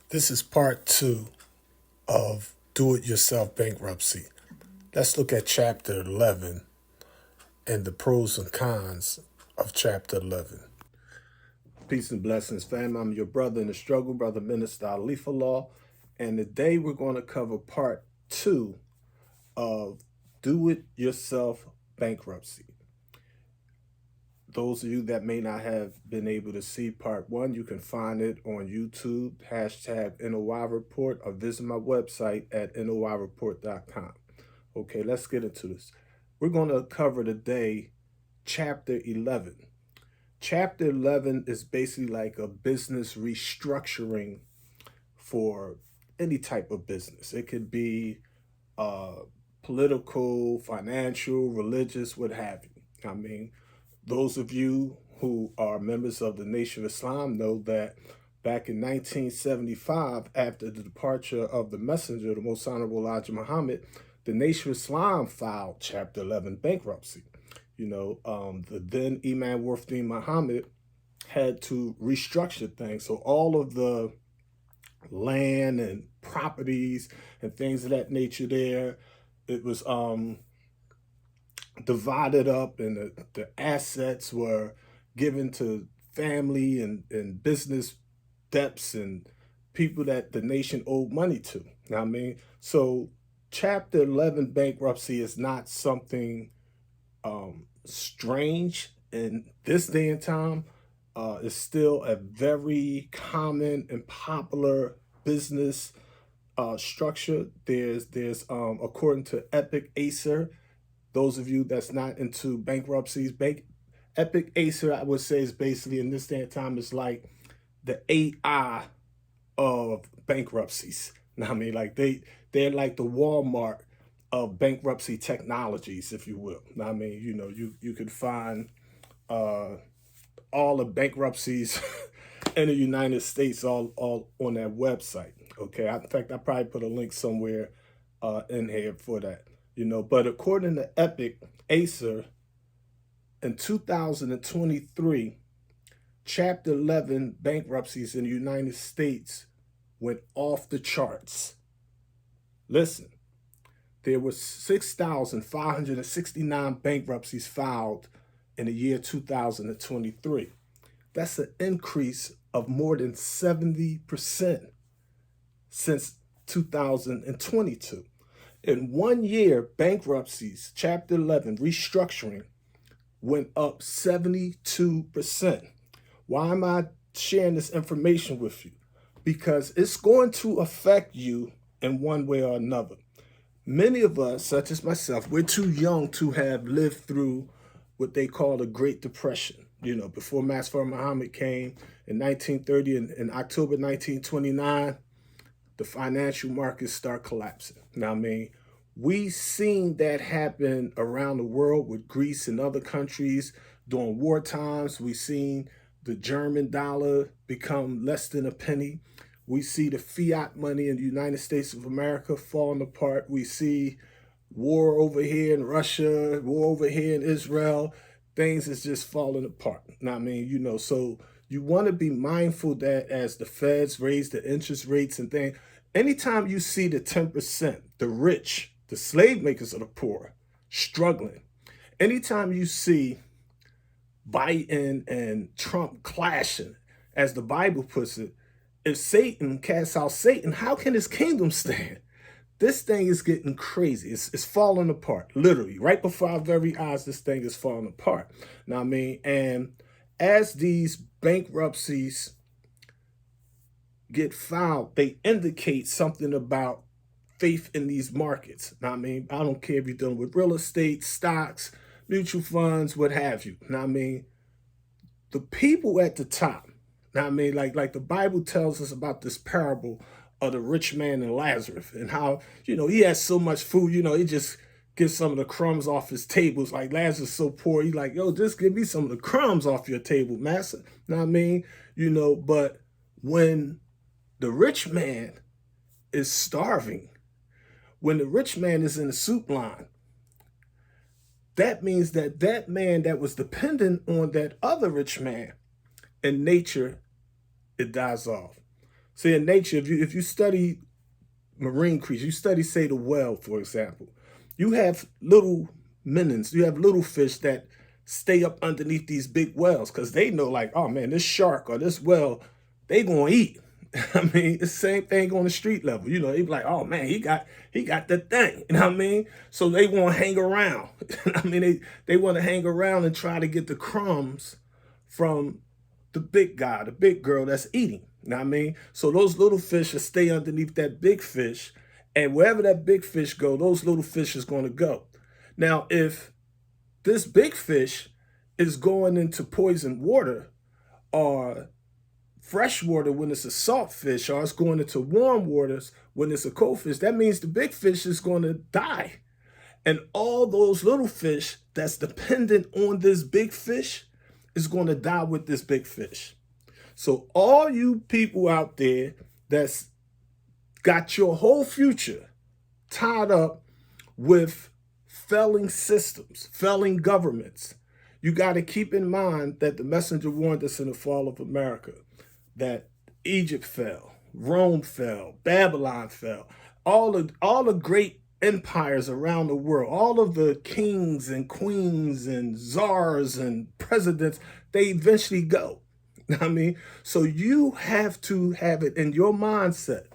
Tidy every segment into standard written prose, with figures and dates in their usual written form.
This is part two of Do-It-Yourself Bankruptcy. Let's look at Chapter 11 and the pros and cons of Chapter 11. Peace and blessings, fam. I'm your brother in the struggle, Brother Ministeralif, and today we're going to cover part two of Do-It-Yourself Bankruptcy. Those of you that may not have been able to see part one, you can find it on YouTube, hashtag NOireport, or visit my website at noireport.com. Okay, let's get into this. We're going to cover today Chapter 11. Chapter 11 is basically like a business restructuring for any type of business. It could be political, financial, religious, what have you. I mean, those of you who are members of the Nation of Islam know that back in 1975, after the departure of the messenger, the Most Honorable Elijah Muhammad, the Nation of Islam filed Chapter 11 bankruptcy. The then Imam Warfdeen Muhammad had to restructure things. So all of the land and properties and things of that nature there, it was divided up, and the assets were given to family and business debts and people that the nation owed money to. You know what I mean? So Chapter 11 bankruptcy is not something strange in this day and time. It's still a very common and popular business structure. There's according to Epic Acer, those of you that's not into bankruptcies, Epic Acer, I would say, is basically in this day and time is like the AI of bankruptcies. Now, I mean, like they're like the Walmart of bankruptcy technologies, if you will. Now, I mean, you could find all the bankruptcies in the United States all on that website. Okay, in fact, I probably put a link somewhere in here for that. But according to Epic Acer, in 2023, Chapter 11 bankruptcies in the United States went off the charts. Listen, there were 6,569 bankruptcies filed in the year 2023. That's an increase of more than 70% since 2022. In 1 year, bankruptcies, Chapter 11, restructuring, went up 72%. Why am I sharing this information with you? Because it's going to affect you in one way or another. Many of us, such as myself, we're too young to have lived through what they call the Great Depression. Before Master Muhammad came in 1930 and in October 1929, the financial markets start collapsing. Now, I mean, we seen that happen around the world with Greece and other countries during war times. We seen the German dollar become less than a penny. We see the fiat money in the United States of America falling apart. We see war over here in Russia, war over here in Israel. Things is just falling apart. Now, I mean, so you want to be mindful that as the feds raise the interest rates and things, anytime you see the 10%, the rich, the slave makers of the poor, struggling, anytime you see Biden and Trump clashing, as the Bible puts it, if Satan casts out Satan, how can his kingdom stand? This thing is getting crazy. It's falling apart, literally. Right before our very eyes, this thing is falling apart. Now, I mean, and as these bankruptcies get filed, they indicate something about faith in these markets. Now, I mean, I don't care if you're dealing with real estate, stocks, mutual funds, what have you. Now, I mean, the people at the top, now, I mean, like the Bible tells us about this parable of the rich man and Lazarus and how, he has so much food, he just gets some of the crumbs off his table. It's like Lazarus is so poor. He's like, yo, just give me some of the crumbs off your table, master. Now, I mean, but when the rich man is starving, when the rich man is in the soup line, that means that that man that was dependent on that other rich man in nature, it dies off. See, in nature, if you study marine creatures, you study, say, the whale, for example, you have little minnows, you have little fish that stay up underneath these big whales because they know, like, oh man, this shark or this whale, they gonna eat. I mean, it's the same thing on the street level. You know, they be like, oh man, he got the thing. You know what I mean? So they want to hang around. I mean, they want to hang around and try to get the crumbs from the big guy, the big girl that's eating. You know what I mean? So those little fish will stay underneath that big fish, and wherever that big fish go, those little fish is going to go. Now, if this big fish is going into poisoned water or fresh water when it's a salt fish, or it's going into warm waters when it's a cold fish, that means the big fish is going to die. And all those little fish that's dependent on this big fish is going to die with this big fish. So all you people out there that's got your whole future tied up with failing systems, failing governments, you got to keep in mind that the messenger warned us in the fall of America that Egypt fell, Rome fell, Babylon fell, all the great empires around the world, all of the kings and queens and czars and presidents, they eventually go. I mean, so you have to have it in your mindset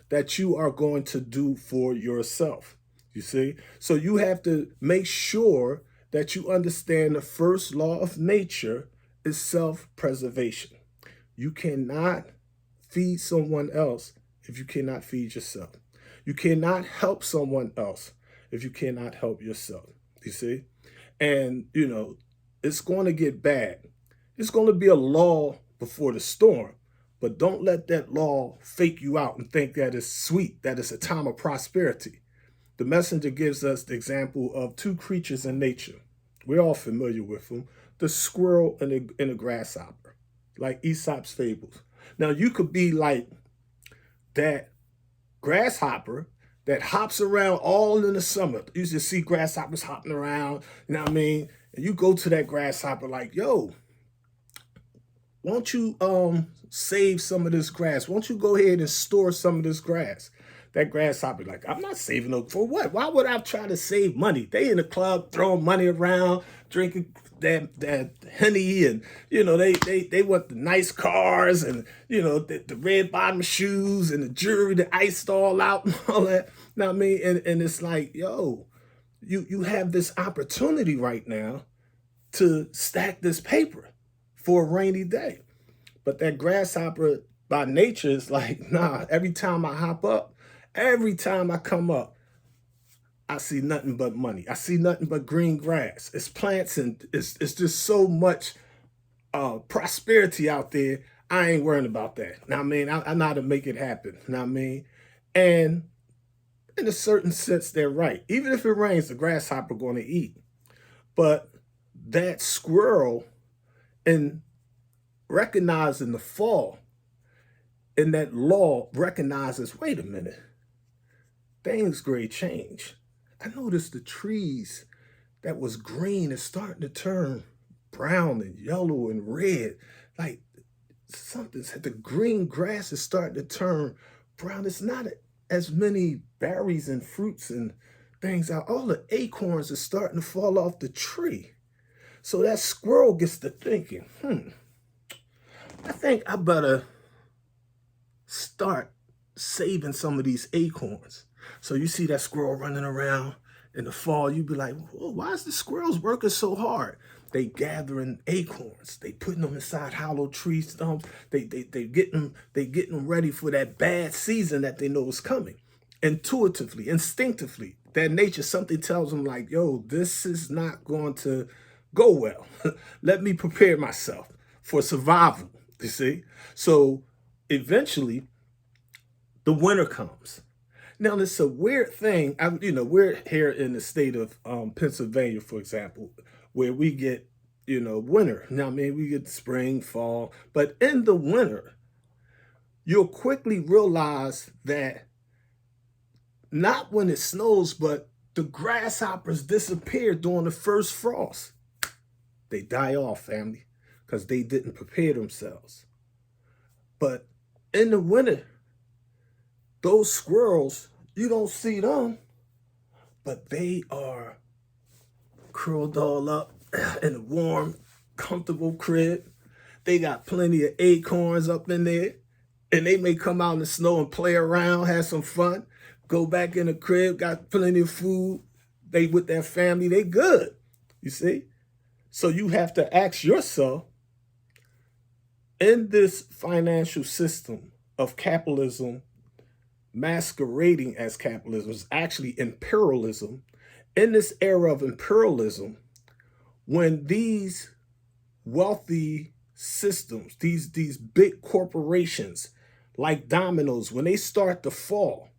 that you are going to do for yourself. You see? So you have to make sure that you understand the first law of nature is self-preservation. You cannot feed someone else if you cannot feed yourself. You cannot help someone else if you cannot help yourself. You see? And, you know, it's going to get bad. It's going to be a law before the storm, but don't let that law fake you out and think that it's sweet, that it's a time of prosperity. The messenger gives us the example of two creatures in nature. We're all familiar with them, the squirrel and the grasshopper, like Aesop's fables. Now, you could be like that grasshopper that hops around all in the summer. You used to see grasshoppers hopping around, you know what I mean? And you go to that grasshopper like, yo, won't you save some of this grass? Won't you go ahead and store some of this grass? That grasshopper like, I'm not saving them. For what? Why would I try to save money? They in the club throwing money around, drinking that honey, and you know they want the nice cars and you know the red bottom shoes and the jewelry, the iced all out and all that. You know what I mean? And it's like, yo, you have this opportunity right now to stack this paper for a rainy day. But that grasshopper by nature is like, nah, every time I hop up, every time I come up, I see nothing but money. I see nothing but green grass. It's plants and it's just so much prosperity out there. I ain't worrying about that. Now, I mean, I know how to make it happen. Now, I mean, and in a certain sense, they're right. Even if it rains, the grasshopper going to eat. But that squirrel, in recognizing the fall, in that law recognizes, wait a minute, things great change. I noticed the trees that was green is starting to turn brown and yellow and red. Like something's the green grass is starting to turn brown. It's not as many berries and fruits and things out. All the acorns are starting to fall off the tree. So that squirrel gets to thinking, I think I better start saving some of these acorns. So you see that squirrel running around in the fall, you be like, well, why is the squirrels working so hard? They gathering acorns. They putting them inside hollow tree stumps. They getting them ready for that bad season that they know is coming. Intuitively, instinctively, that nature, something tells them like, yo, this is not going to go well. Let me prepare myself for survival, you see? So eventually, the winter comes. Now, it's a weird thing. We're here in the state of Pennsylvania, for example, where we get, winter. Now, I mean, we get spring, fall, but in the winter, you'll quickly realize that not when it snows, but the grasshoppers disappear during the first frost. They die off, family, because they didn't prepare themselves. But In the winter, those squirrels, you don't see them, but they are curled all up in a warm, comfortable crib. They got plenty of acorns up in there, and they may come out in the snow and play around, have some fun, go back in the crib, got plenty of food. They with their family, they good, you see? So you have to ask yourself, in this financial system of capitalism masquerading as capitalism, is actually imperialism, in this era of imperialism, when these wealthy systems, these big corporations like dominoes, when they start to fall,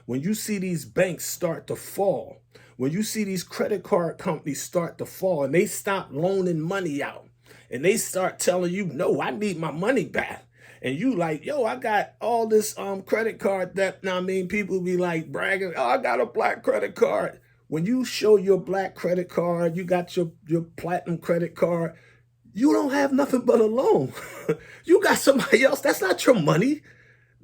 when you see these banks start to fall, when you see these credit card companies start to fall and they stop loaning money out and they start telling you, no, I need my money back. And you like, yo, I got all this credit card debt. Now, I mean, people be like bragging, oh, I got a black credit card. When you show your black credit card, you got your platinum credit card, you don't have nothing but a loan. You got somebody else. That's not your money.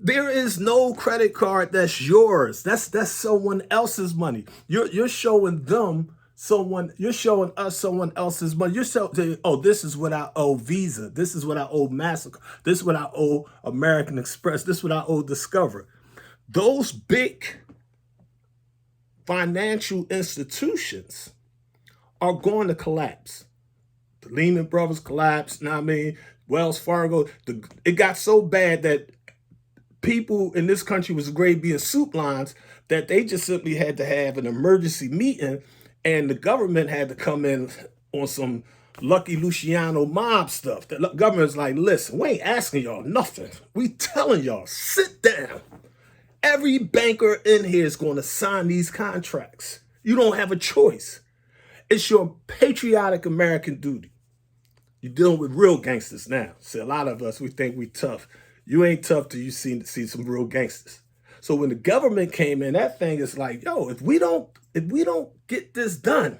There is no credit card that's yours. That's someone else's money. You're showing them someone. You're showing us someone else's money. You're saying, oh, this is what I owe Visa. This is what I owe Mastercard. This is what I owe American Express. This is what I owe Discover. Those big financial institutions are going to collapse. The Lehman Brothers collapsed. Now, I mean, Wells Fargo. It got so bad that people in this country was afraid being soup lines that they just simply had to have an emergency meeting, and the government had to come in on some Lucky Luciano mob stuff. The government's like, listen, we ain't asking y'all nothing. We telling y'all, sit down. Every banker in here is going to sign these contracts. You don't have a choice. It's your patriotic American duty. You're dealing with real gangsters now. See, a lot of us, we think we tough. You ain't tough till you see some real gangsters. So when the government came in, that thing is like, yo, if we don't get this done,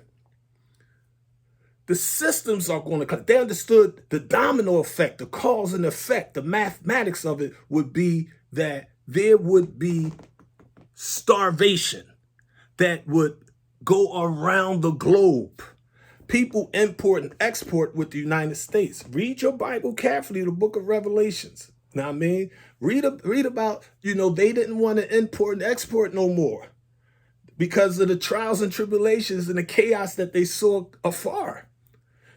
the systems are going to come. They understood the domino effect, the cause and effect, the mathematics of it would be that there would be starvation that would go around the globe. People import and export with the United States. Read your Bible carefully, the book of Revelations. Now, I mean, read about, they didn't want to import and export no more because of the trials and tribulations and the chaos that they saw afar.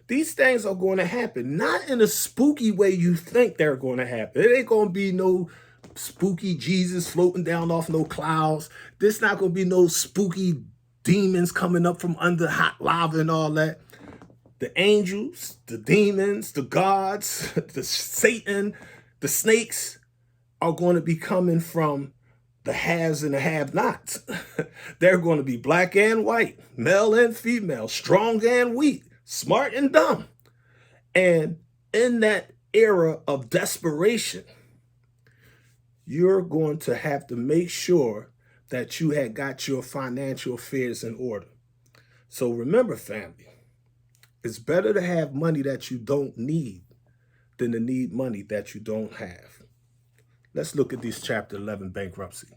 These things are going to happen, not in a spooky way you think they're going to happen. It ain't going to be no spooky Jesus floating down off no clouds. There's not going to be no spooky demons coming up from under hot lava and all that. The angels, the demons, the gods, the Satan, the snakes are going to be coming from the haves and the have-nots. They're going to be black and white, male and female, strong and weak, smart and dumb. And in that era of desperation, you're going to have to make sure that you had got your financial affairs in order. So remember, family, it's better to have money that you don't need than to need money that you don't have. Let's look at this chapter 11, bankruptcy.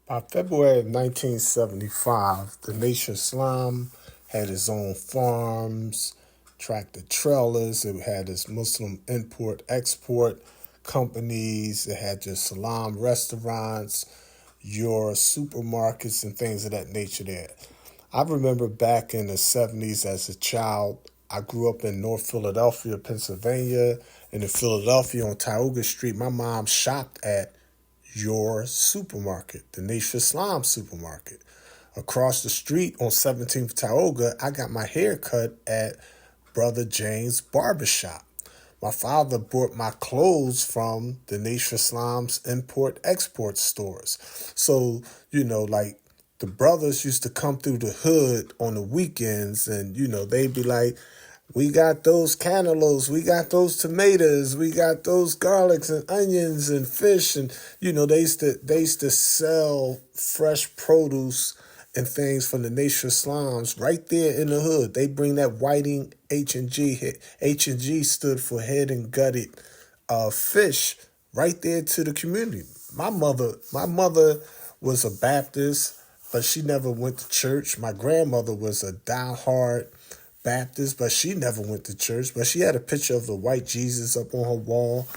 By February of 1975, the nation Islam had its own farms, tractor trailers. It had its Muslim import-export companies. It had your salam restaurants, your supermarkets, and things of that nature there. I remember back in the 70s as a child, I grew up in North Philadelphia, Pennsylvania. And in Philadelphia on Tioga Street, my mom shopped at your supermarket, the Nation Islam supermarket. Across the street on 17th Tioga, I got my hair cut at Brother James Barbershop. My father bought my clothes from the Nation Islam's import-export stores. So, like the brothers used to come through the hood on the weekends and, they'd be like, we got those cantaloupes, we got those tomatoes, we got those garlics and onions and fish. And, they used to sell fresh produce and things from the Nation Islams right there in the hood. They bring that whiting H&G. H&G stood for head and gutted fish right there to the community. My mother was a Baptist, but she never went to church. My grandmother was a diehard Baptist, but she never went to church. But she had a picture of the white Jesus up on her wall,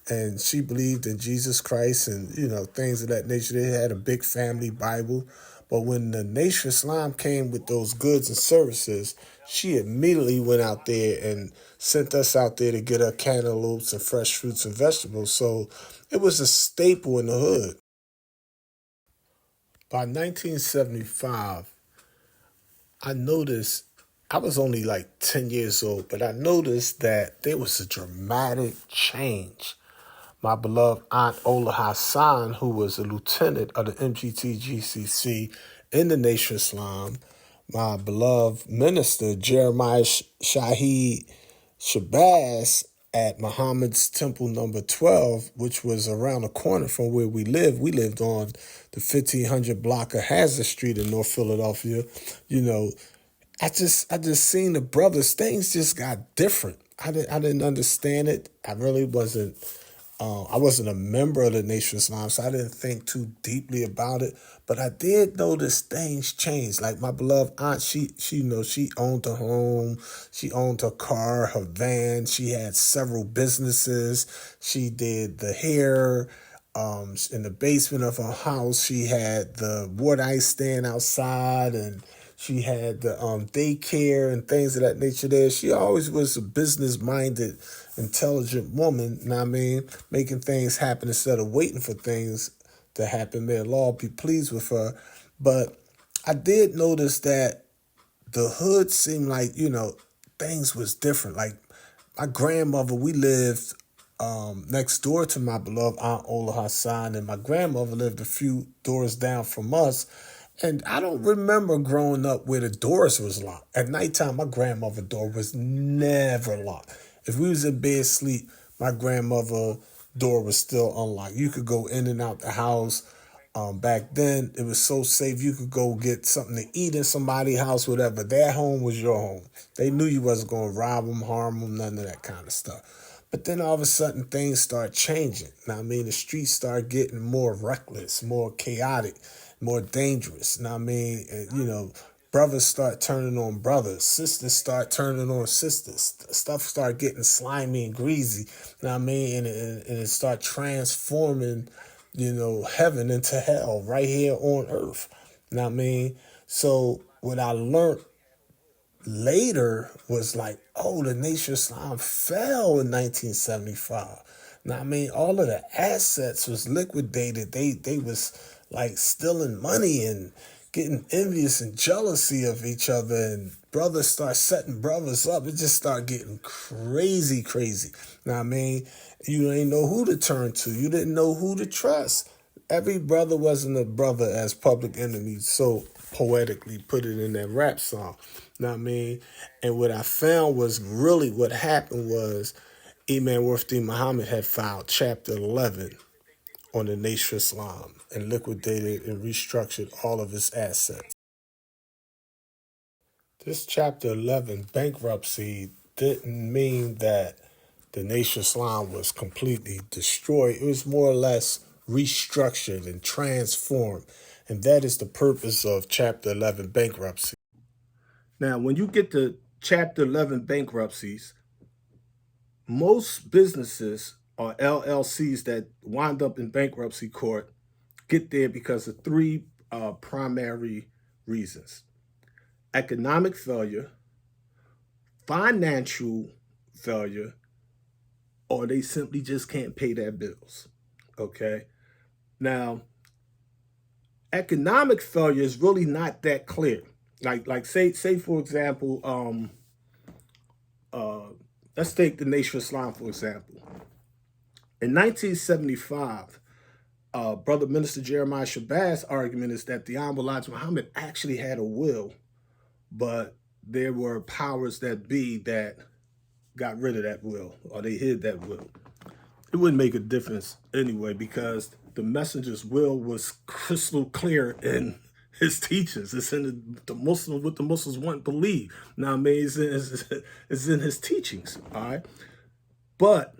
and she believed in Jesus Christ and, things of that nature. They had a big family Bible. But when the Nation of Islam came with those goods and services, she immediately went out there and sent us out there to get her cantaloupes and fresh fruits and vegetables. So it was a staple in the hood. By 1975, I noticed, I was only like 10 years old, but I noticed that there was a dramatic change. My beloved Aunt Ola Hassan, who was a lieutenant of the MGTGCC in the Nation of Islam, my beloved minister Jeremiah Shahid Shabazz at Muhammad's Temple number 12, which was around the corner from where we lived. We lived on the 1500 block of Hazard Street in North Philadelphia. I just seen the brothers. Things just got different. I didn't understand it. I wasn't a member of the Nation of Islam, so I didn't think too deeply about it. But I did notice things changed. Like my beloved aunt, she owned a home, she owned her car, her van. She had several businesses. She did the hair. In the basement of her house, she had the water ice stand outside, and she had the daycare and things of that nature there. She always was a business-minded, intelligent woman, you know what I mean? Making things happen instead of waiting for things to happen. May Allah be pleased with her. But I did notice that the hood seemed like, things was different. Like my grandmother, we lived next door to my beloved Aunt Ola Hassan, and my grandmother lived a few doors down from us. And I don't remember growing up where the doors was locked. At nighttime, my grandmother's door was never locked. If we was in bed asleep, my grandmother's door was still unlocked. You could go in and out the house. Back then, it was so safe. You could go get something to eat in somebody's house, whatever. Their home was your home. They knew you wasn't going to rob them, harm them, none of that kind of stuff. But then all of a sudden, things start changing. Now, I mean, the streets start getting more reckless, more chaotic, more dangerous. Now, I mean, brothers start turning on brothers. Sisters start turning on sisters. Stuff start getting slimy and greasy. Now, I mean, and it start transforming, heaven into hell right here on earth. Now, I mean, so what I learned later was like, oh, the Nation of Islam fell in 1975. Now, I mean, all of the assets was liquidated. They was like stealing money and getting envious and jealousy of each other, and brothers start setting brothers up. It just started getting crazy, crazy. Now, I mean, you didn't know who to turn to. You didn't know who to trust. Every brother wasn't a brother, as Public Enemy so poetically put it in that rap song. Know what I mean? And what I found was really what happened was Imam Warfdeen Muhammad had filed Chapter 11 on the Nation of Islam and liquidated and restructured all of its assets. This Chapter 11 bankruptcy didn't mean that the Nation of Islam was completely destroyed. It was more or less restructured and transformed. And that is the purpose of Chapter 11 bankruptcy. Now, when you get to Chapter 11 bankruptcies, most businesses or LLCs that wind up in bankruptcy court get there because of three primary reasons: economic failure, financial failure, or they simply just can't pay their bills. Okay? Now, economic failure is really not that clear. Like say for example, let's take the Nation of Islam for example. In 1975, Brother Minister Jeremiah Shabazz' argument is that the Honorable Elijah Muhammad actually had a will, but there were powers that be that got rid of that will, or they hid that will. It wouldn't make a difference anyway, because the messenger's will was crystal clear in his teachings. It's in the Muslims, what the Muslims want to believe. Now, I mean, it's in his teachings, all right? But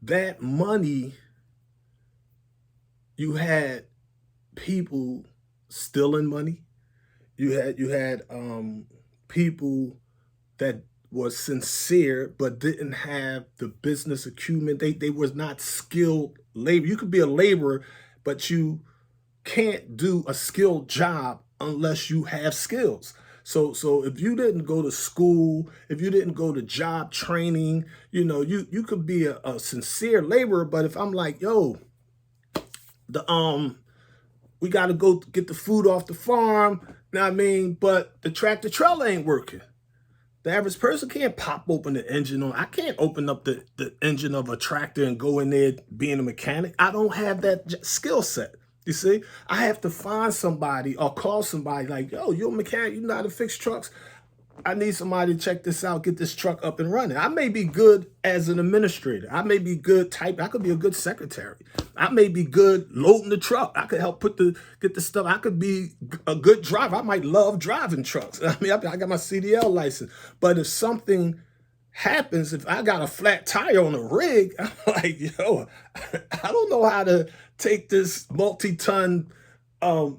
that money, you had people stealing money. You had people that was sincere but didn't have the business acumen. They was not skilled labor. You could be a laborer, but you can't do a skilled job unless you have skills. So if you didn't go to school, if you didn't go to job training, you could be a sincere laborer. But if I'm like, yo, the we got to go get the food off the farm, know what I mean? But the tractor trailer ain't working. The average person can't pop open the engine on. I can't open up the engine of a tractor and go in there being a mechanic. I don't have that skill set. You see, I have to find somebody or call somebody like, yo, you're a mechanic, you know how to fix trucks. I need somebody to check this out, get this truck up and running. I may be good as an administrator. I may be good type. I could be a good secretary. I may be good loading the truck. I could help get the stuff. I could be a good driver. I might love driving trucks. I mean, I got my CDL license. But if something happens, if I got a flat tire on a rig, I'm like, yo, I don't know how to take this multi-ton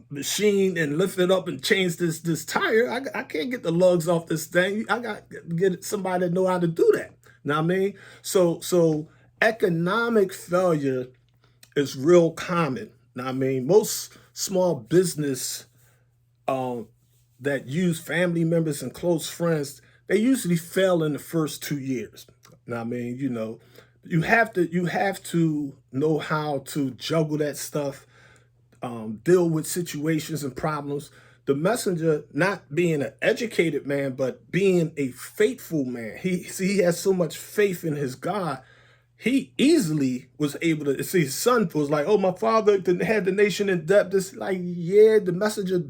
machine and lift it up and change this tire. I can't get the lugs off this thing. I got to get somebody that know how to do that. Know what I mean? So economic failure is real common. Know what I mean? Most small business that use family members and close friends, they usually fail in the first 2 years. Know what I mean? You have to know how to juggle that stuff, deal with situations and problems. The messenger, not being an educated man, but being a faithful man. He has so much faith in his God. He easily was able to see his son was like, oh, my father had the nation in debt. This like, yeah, the messenger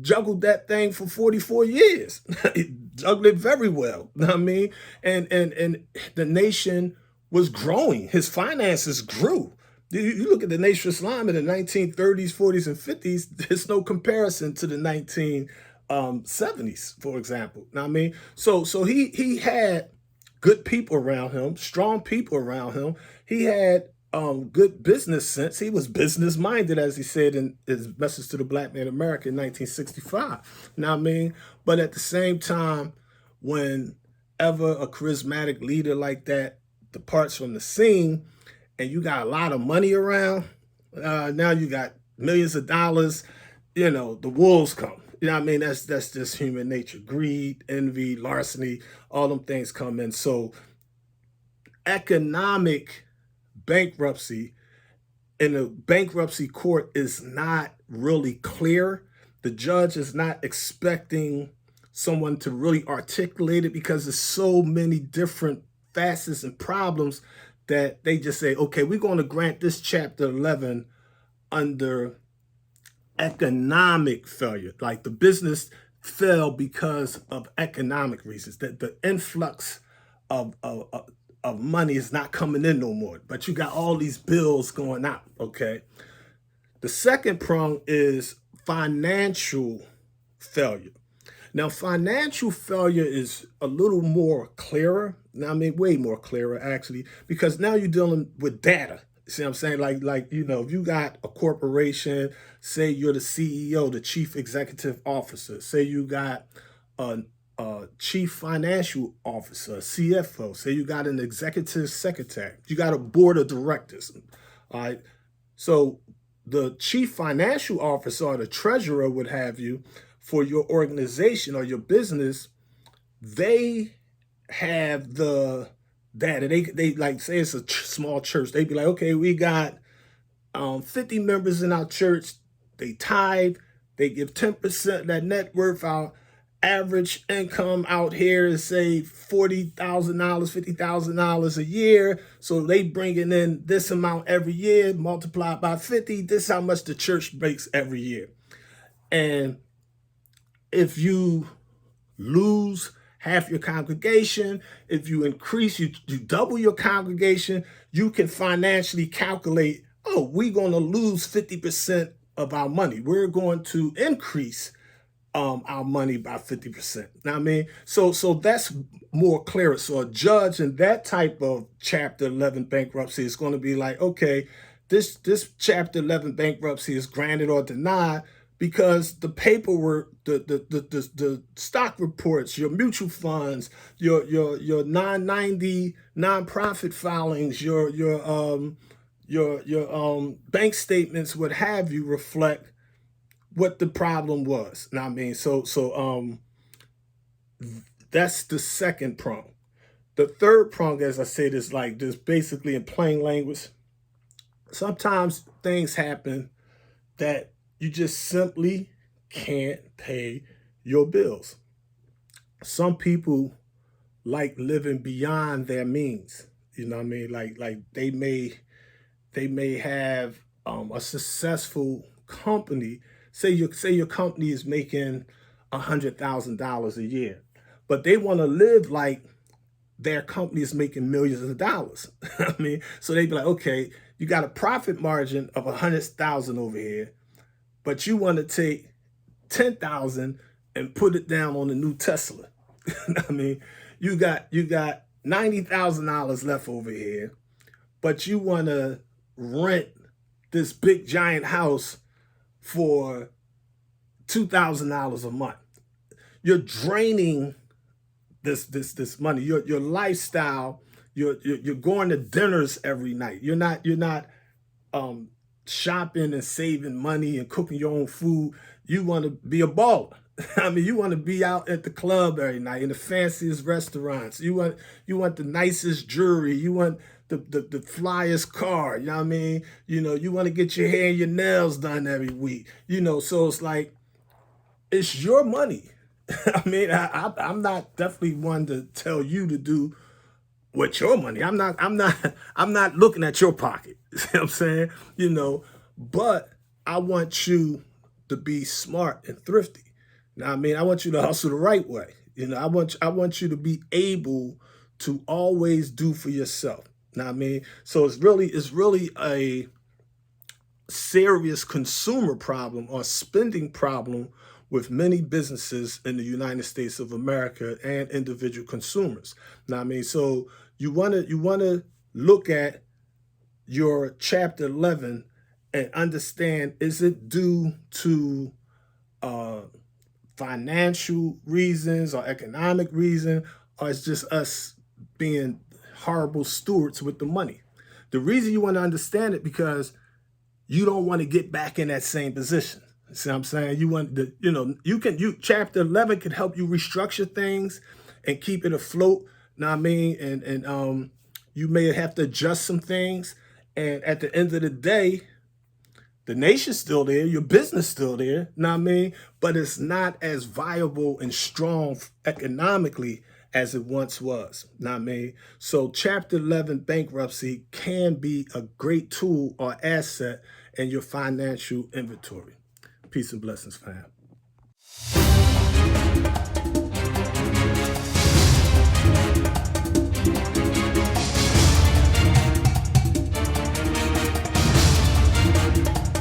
juggled that thing for 44 years. He juggled it very well. You know what I mean? And the nation was growing. His finances grew. You look at the Nation of Islam in the 1930s, 40s, and 50s, there's no comparison to the 1970s, for example. Know what I mean? So he had good people around him, strong people around him. He had good business sense. He was business minded, as he said in his message to the Black man in America in 1965. Know what I mean? But at the same time, whenever a charismatic leader like that departs from the scene, and you got a lot of money around, now you got millions of dollars, the wolves come. You know what I mean? That's just human nature. Greed, envy, larceny, all them things come in. So economic bankruptcy in the bankruptcy court is not really clear. The judge is not expecting someone to really articulate it because there's so many different facets and problems that they just say, okay, we're going to grant this chapter 11 under economic failure. Like the business fell because of economic reasons, that the influx of money is not coming in no more, but you got all these bills going out, okay? The second prong is financial failure. Now, financial failure is a little more clearer. Now, I mean, way more clearer, actually, because now you're dealing with data. See what I'm saying? Like if you got a corporation, say you're the CEO, the chief executive officer, say you got a chief financial officer, a CFO, say you got an executive secretary, you got a board of directors, all right? So the chief financial officer or the treasurer would have you, for your organization or your business, they have the data. They like, say it's a small church. They'd be like, okay, we got 50 members in our church. They tithe. They give 10% of that net worth. Our average income out here is, say, $40,000, $50,000 a year. So they bringing in this amount every year, multiplied by 50. This is how much the church makes every year. And if you lose half your congregation, if you increase, you double your congregation, you can financially calculate, oh, we're going to lose 50% of our money. We're going to increase our money by 50%. Now, I mean, so that's more clear. So a judge in that type of Chapter 11 bankruptcy is going to be like, okay, this Chapter 11 bankruptcy is granted or denied because the paperwork, the stock reports, your mutual funds, your 990 nonprofit filings, your bank statements, what have you, reflect what the problem was. Now, I mean, so that's the second prong. The third prong, as I said, is like just basically in plain language. Sometimes things happen that you just simply can't pay your bills. Some people like living beyond their means. You know what I mean? Like they may have a successful company. Say your company is making $100,000 a year, but they want to live like their company is making millions of dollars. I mean, so they'd be like, okay, you got a profit margin of 100,000 over here, but you want to take 10,000 and put it down on the new Tesla. I mean, you got $90,000 left over here, but you want to rent this big giant house for $2,000 a month. You're draining this money. Your lifestyle. You're going to dinners every night. You're not shopping and saving money and cooking your own food. You want to be a baller. I mean, you want to be out at the club every night in the fanciest restaurants. You want the nicest jewelry. You want the flyest car. You know what I mean? You want to get your hair and your nails done every week. So it's like, it's your money. I mean, I'm not definitely one to tell you to do with your money. I'm not looking at your pocket. You know what I'm saying? But I want you to be smart and thrifty. Now, I mean, I want you to hustle the right way. I want you to be able to always do for yourself. Now, I mean, so it's really a serious consumer problem or spending problem with many businesses in the United States of America and individual consumers. Now, I mean, so you want to look at your Chapter 11 and understand, is it due to financial reasons or economic reason, or it's just us being horrible stewards with the money? The reason you want to understand it, because you don't want to get back in that same position. See what I'm saying? You want Chapter 11 can help you restructure things and keep it afloat. Know what I mean? And you may have to adjust some things. And at the end of the day, the nation's still there, your business still there, know what I mean? But it's not as viable and strong economically as it once was, know what I mean? So Chapter 11 bankruptcy can be a great tool or asset in your financial inventory. Peace and blessings, fam.